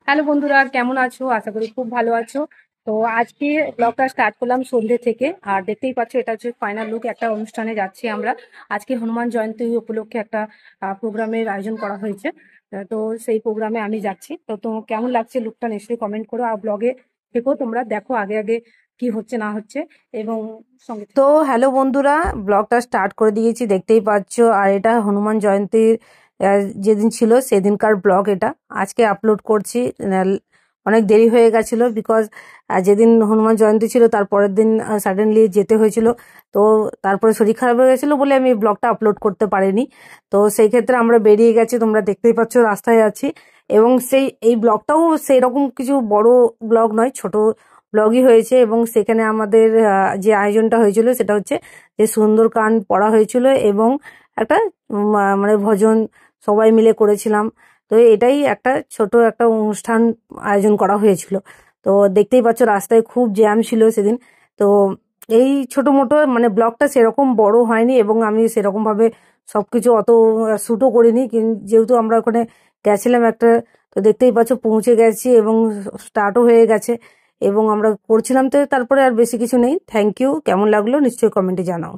Hello বন্ধুরা, কেমন আছো? আশা করি খুব ভালো আছো। তো আজকে ব্লগটা স্টার্ট করলাম সন্ধ্যে থেকে। আর দেখতেই পাচ্ছ, এটা হচ্ছে ফাইনাল লুক। একটা অনুষ্ঠানে যাচ্ছি আমরা। আজকে হনুমান জয়ন্তী উপলক্ষে একটা প্রোগ্রামের আয়োজন করা হয়েছে। তো সেই প্রোগ্রামে আমি যাচ্ছি। তো কেমন লাগছে লুকটা নিশ্চয়ই কমেন্ট করো, আর ব্লগে থেকেও তোমরা দেখো আগে আগে কি হচ্ছে না হচ্ছে। এবং সঙ্গে তো হ্যালো বন্ধুরা, ব্লগটা স্টার্ট করে দিয়েছি, দেখতেই পাচ্ছ। আর এটা হনুমান জয়ন্তীর যেদিন ছিল সেদিনকার ব্লগ। এটা আজকে আপলোড করছি। অনেক দেরি হয়ে গেছিল, বিকজ যেদিন হনুমান জয়ন্তী ছিল তার পরের দিন সাডেনলি যেতে হয়েছিল। তো তারপরে শরীর খারাপ হয়ে গেছিলো বলে আমি ব্লগটা আপলোড করতে পারিনি। তো সেই ক্ষেত্রে আমরা বেরিয়ে গেছি, তোমরা দেখতেই পাচ্ছ রাস্তায় আছি। এবং এই ব্লগটাও সেই রকম কিছু বড় ব্লগ নয়, ছোট ব্লগই হয়েছে। এবং সেখানে আমাদের যে আয়োজনটা হয়েছিল সেটা হচ্ছে যে সুন্দরকাণ্ড পড়া হয়েছিল এবং একটা মানে ভজন সবাই মিলে করেছিলাম। তো এটাই একটা ছোট একটা অনুষ্ঠান আয়োজন করা হয়েছিল। তো দেখতেই পাচ্ছ রাস্তায় খুব জ্যাম ছিল সেদিন। তো এই ছোট মোটো মানে ব্লগটা সেরকম বড় হয়নি, এবং আমি সেরকম ভাবে সবকিছু অত শ্যুটও করিনি। যেহেতু আমরা ওখানে গেছিলাম একটা, তো দেখতেই পাচ্ছ পৌঁছে গেছি এবং স্টার্টও হয়ে গেছে এবং আমরা করছিলাম। তো তারপরে আর বেশি কিছু নেই। Thank you. কেমন লাগলো নিশ্চয়ই কমেন্টে জানাও।